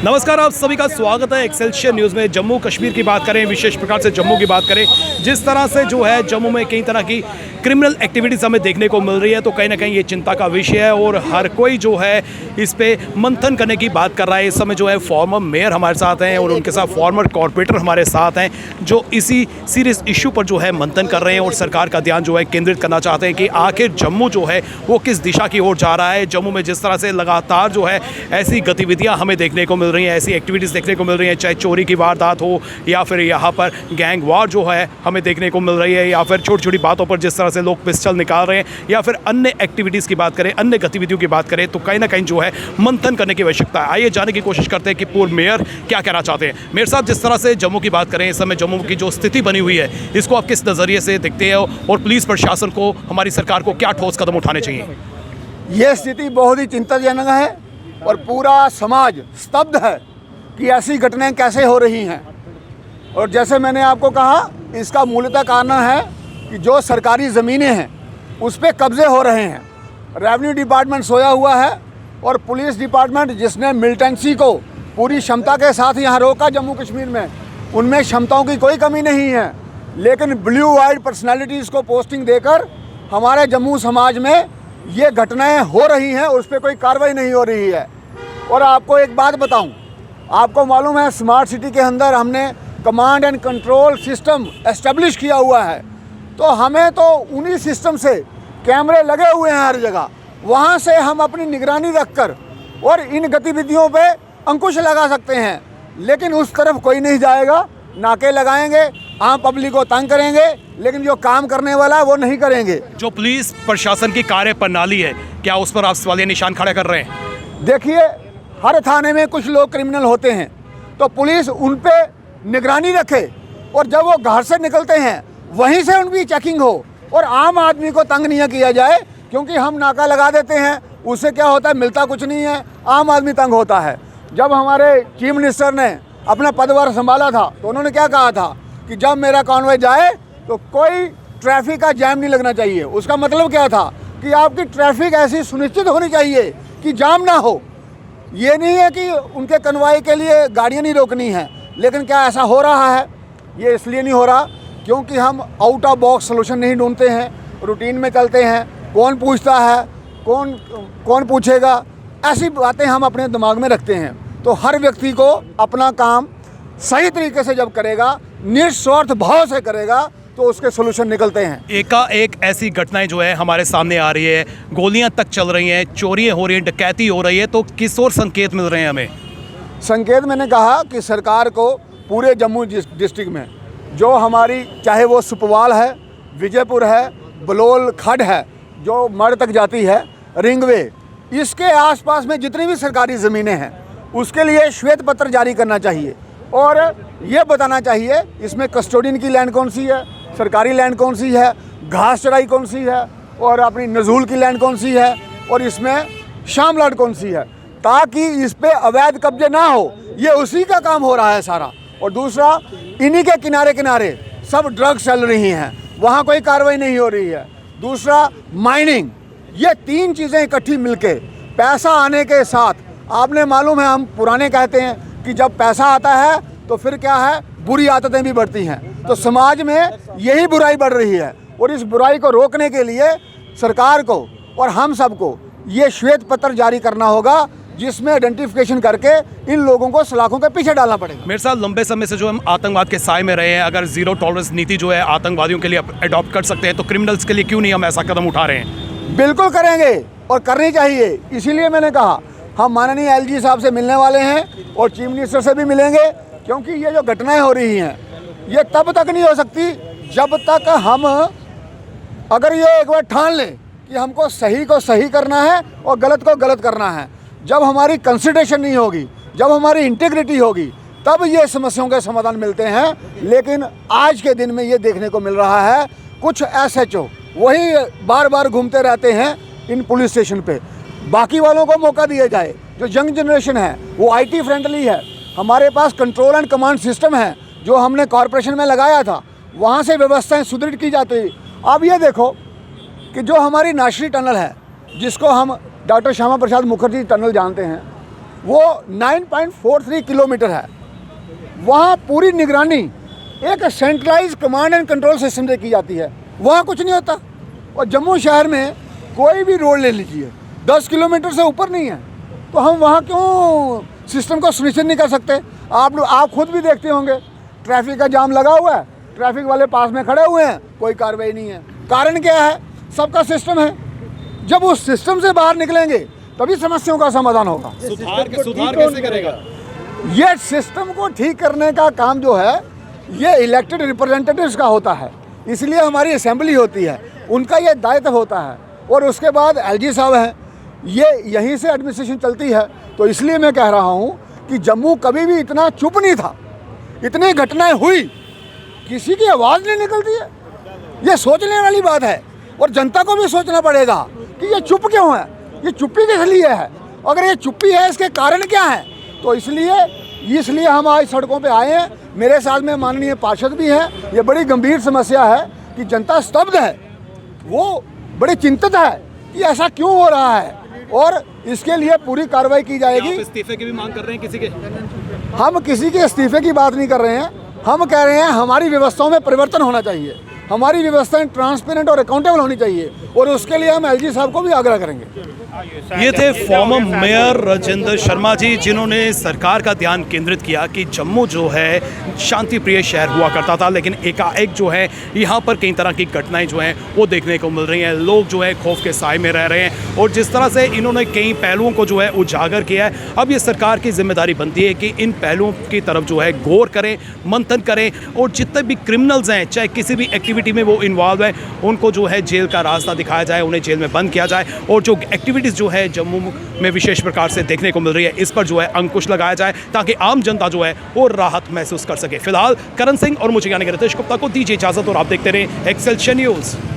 नमस्कार, आप सभी का स्वागत है एक्सेलशियर न्यूज़ में। जम्मू कश्मीर की बात करें, विशेष प्रकार से जम्मू की बात करें, जिस तरह से जो है जम्मू में कई तरह की क्रिमिनल एक्टिविटीज़ हमें देखने को मिल रही है, तो कहीं ना कहीं ये चिंता का विषय है और हर कोई जो है इस पे मंथन करने की बात कर रहा है। इस समय जो है फॉर्मर मेयर हमारे साथ हैं और उनके साथ फॉर्मर कॉर्पोरेटर हमारे साथ हैं, जो इसी सीरियस इशू पर जो है मंथन कर रहे हैं और सरकार का ध्यान जो है केंद्रित करना चाहते हैं कि आखिर जम्मू जो है वो किस दिशा की ओर जा रहा है। जम्मू में जिस तरह से लगातार जो है ऐसी गतिविधियाँ हमें देखने को मिल रही हैं, ऐसी एक्टिविटीज़ देखने को मिल रही हैं, चाहे चोरी की वारदात हो या फिर यहाँ पर गैंग वार जो है हमें देखने को मिल रही है, या फिर छोटी छोटी बातों पर जिस तरह से लोग पिस्टल निकाल रहे हैं, या फिर अन्य एक्टिविटीज़ की बात करें, अन्य गतिविधियों की बात करें, तो कहीं ना कहीं जो है मंथन करने की आवश्यकता है। आइए जानने की कोशिश करते हैं कि पूर्व मेयर क्या कहना चाहते हैं। मेयर साहब, जिस तरह से जम्मू की बात करें, इस समय जम्मू की जो स्थिति बनी हुई है, इसको आप किस नज़रिए से देखते हैं और पुलिस प्रशासन को, हमारी सरकार को क्या ठोस कदम उठाने चाहिए? ये स्थिति बहुत ही चिंताजनक है और पूरा समाज स्तब्ध है कि ऐसी घटनाएं कैसे हो रही हैं। और जैसे मैंने आपको कहा, इसका मूलतः कारण है कि जो सरकारी ज़मीनें हैं उस पर कब्ज़े हो रहे हैं। रेवेन्यू डिपार्टमेंट सोया हुआ है और पुलिस डिपार्टमेंट, जिसने मिलिटेंसी को पूरी क्षमता के साथ यहाँ रोका जम्मू कश्मीर में, उनमें क्षमताओं की कोई कमी नहीं है, लेकिन ब्लू आइड पर्सनैलिटीज़ को पोस्टिंग देकर हमारे जम्मू समाज में ये घटनाएं हो रही हैं, उस पर कोई कार्रवाई नहीं हो रही है। और आपको एक बात बताऊं, आपको मालूम है स्मार्ट सिटी के अंदर हमने command and control system establish किया हुआ है, तो हमें तो उन्हीं सिस्टम से कैमरे लगे हुए हैं हर जगह, वहाँ से हम अपनी निगरानी रखकर और इन गतिविधियों पे अंकुश लगा सकते हैं। लेकिन उस तरफ कोई नहीं जाएगा, नाके लगाएंगे, आम पब्लिक को तंग करेंगे, लेकिन जो काम करने वाला है वो नहीं करेंगे। जो पुलिस प्रशासन की कार्य प्रणाली है, क्या उस पर आप सवालिया निशान खड़ा कर रहे हैं? देखिए, हर थाने में कुछ लोग क्रिमिनल होते हैं, तो पुलिस उन पे निगरानी रखे और जब वो घर से निकलते हैं वहीं से उनकी चेकिंग हो और आम आदमी को तंग नहीं किया जाए, क्योंकि हम नाका लगा देते हैं, उससे क्या होता है, मिलता कुछ नहीं है, आम आदमी तंग होता है। जब हमारे चीफ मिनिस्टर ने अपना पदभार संभाला था तो उन्होंने क्या कहा था कि जब मेरा कॉन्वॉय जाए तो कोई ट्रैफिक का जैम नहीं लगना चाहिए। उसका मतलब क्या था कि आपकी ट्रैफिक ऐसी सुनिश्चित होनी चाहिए कि जाम ना हो। ये नहीं है कि उनके कन्वॉय के लिए गाड़ियाँ नहीं रोकनी है, लेकिन क्या ऐसा हो रहा है? ये इसलिए नहीं हो रहा क्योंकि हम आउट ऑफ बॉक्स सोल्यूशन नहीं ढूंढते हैं, रूटीन में चलते हैं। कौन पूछता है, कौन पूछेगा, ऐसी बातें हम अपने दिमाग में रखते हैं। तो हर व्यक्ति को अपना काम सही तरीके से जब करेगा, निस्वार्थ भाव से करेगा, तो उसके सोल्यूशन निकलते हैं। एक ऐसी घटनाएं जो है हमारे सामने आ रही है, गोलियां तक चल रही हैं, चोरियां हो रही हैं, डकैती हो रही है, तो किस और संकेत मिल रहे हैं हमें? संकेत मैंने कहा कि सरकार को पूरे जम्मू डिस्ट्रिक्ट में जो हमारी, चाहे वो सुपवाल है, विजयपुर है, बलोल खड है, जो मड़ तक जाती है, रिंगवे, इसके आसपास में जितनी भी सरकारी ज़मीनें हैं उसके लिए श्वेत पत्र जारी करना चाहिए और ये बताना चाहिए इसमें कस्टोडियन की लैंड कौन सी है, सरकारी लैंड कौन सी है, घास चराई कौन सी है और अपनी नजूल की लैंड कौन सी है और इसमें शाम लैंड कौन सी है, ताकि इस पे अवैध कब्जे ना हो। ये उसी का काम हो रहा है सारा। और दूसरा, इन्हीं के किनारे किनारे सब ड्रग्स चल रही हैं, वहाँ कोई कार्रवाई नहीं हो रही है। दूसरा, माइनिंग, ये तीन चीज़ें इकट्ठी मिलके पैसा आने के साथ, आपने मालूम है हम पुराने कहते हैं कि जब पैसा आता है तो फिर क्या है, बुरी आदतें भी बढ़ती हैं। तो समाज में यही बुराई बढ़ रही है और इस बुराई को रोकने के लिए सरकार को और हम सबको ये श्वेत पत्र जारी करना होगा, जिसमें आइडेंटिफिकेशन करके इन लोगों को सलाखों के पीछे डालना पड़ेगा। मेरे साथ लंबे समय से जो हम आतंकवाद के साए में रहे हैं, अगर जीरो टॉलरेंस नीति जो है आतंकवादियों के लिए अडॉप्ट कर सकते हैं, तो क्रिमिनल्स के लिए क्यों नहीं हम ऐसा कदम उठा रहे हैं? बिल्कुल करेंगे और करनी चाहिए। इसीलिए मैंने कहा हम माननीय एलजी साहब से मिलने वाले हैं और चीफ मिनिस्टर से भी मिलेंगे, क्योंकि ये जो घटनाएं हो रही हैं ये तब तक नहीं हो सकती जब तक हम, अगर ये एक बार ठान लें कि हमको सही को सही करना है और गलत को गलत करना है, जब हमारी कंसिडरेशन नहीं होगी, जब हमारी इंटीग्रिटी होगी, तब ये समस्याओं के समाधान मिलते हैं। लेकिन आज के दिन में ये देखने को मिल रहा है कुछ SHO वही बार बार घूमते रहते हैं इन पुलिस स्टेशन पे। बाकी वालों को मौका दिया जाए। जो यंग जनरेशन है वो IT फ्रेंडली है, हमारे पास कंट्रोल एंड कमांड सिस्टम है जो हमने कॉरपोरेशन में लगाया था, वहाँ से व्यवस्थाएं सुदृढ़ की जाती है। अब ये देखो कि जो हमारी नाशरी टनल है, जिसको हम डॉक्टर श्यामा प्रसाद मुखर्जी टनल जानते हैं, वो 9.43 किलोमीटर है। वहाँ पूरी निगरानी एक centralise command and control system से की जाती है, वहाँ कुछ नहीं होता। और जम्मू शहर में कोई भी रोड ले लीजिए 10 किलोमीटर से ऊपर नहीं है, तो हम वहाँ क्यों सिस्टम को सुनिश्चित नहीं कर सकते? आप खुद भी देखते होंगे, ट्रैफिक का जाम लगा हुआ है, ट्रैफिक वाले पास में खड़े हुए हैं, कोई कार्रवाई नहीं है। कारण क्या है? सबका सिस्टम है। जब उस सिस्टम से बाहर निकलेंगे तभी समस्याओं का समाधान होगा। सुधार कैसे करेगा? ये सिस्टम को ठीक करने का काम जो है ये इलेक्टेड रिप्रेजेंटेटिव्स का होता है, इसलिए हमारी असेंबली होती है, उनका ये दायित्व होता है। और उसके बाद एलजी साहब हैं, ये यहीं से एडमिनिस्ट्रेशन चलती है। तो इसलिए मैं कह रहा हूँ कि जम्मू कभी भी इतना चुप नहीं था। इतनी घटनाएं हुई, किसी की आवाज़ नहीं निकलती है। ये सोचने वाली बात है और जनता को भी सोचना पड़ेगा कि ये चुप क्यों है, ये चुप्पी किस लिए है, अगर ये चुप्पी है इसके कारण क्या है। तो इसलिए हम आज सड़कों पे आए हैं। मेरे साथ में माननीय पार्षद भी हैं। ये बड़ी गंभीर समस्या है कि जनता स्तब्ध है, वो बड़ी चिंतित है कि ऐसा क्यों हो रहा है और इसके लिए पूरी कार्रवाई की जाएगी। आप इस्तीफे की भी मांग कर रहे हैं किसी के? हम किसी के इस्तीफे की बात नहीं कर रहे हैं, हम कह रहे हैं हमारी व्यवस्थाओं में परिवर्तन होना चाहिए, हमारी व्यवस्थाएं ट्रांसपेरेंट और अकाउंटेबल होनी चाहिए और उसके लिए हम एलजी साहब को भी आग्रह करेंगे। ये थे फॉर्मर मेयर राजेंद्र शर्मा जी, जिन्होंने सरकार का ध्यान केंद्रित किया कि जम्मू जो है शांति प्रिय शहर हुआ करता था, लेकिन एकाएक जो है यहाँ पर कई तरह की घटनाएं जो हैं वो देखने को मिल रही हैं। लोग जो है खौफ के साए में रह रहे हैं और जिस तरह से इन्होंने कई पहलुओं को जो है उजागर किया है, अब ये सरकार की जिम्मेदारी बनती है कि इन पहलुओं की तरफ जो है गौर करें, मंथन करें और जितने भी क्रिमिनल्स हैं चाहे किसी भी एक्टिविटी में वो इन्वॉल्व है उनको जो है जेल का रास्ता दिखाया जाए, उन्हें जेल में बंद किया जाए और जो एक्टिविटीज़ जो है जम्मू में विशेष प्रकार से देखने को मिल रही है इस पर जो है अंकुश लगाया जाए ताकि आम जनता जो है वो राहत महसूस कर सके। फिलहाल करण सिंह और मुझे यानी कि रितेश गुप्ता को दीजिए इजाजत और आप देखते रहे एक्सेलशियल न्यूज़।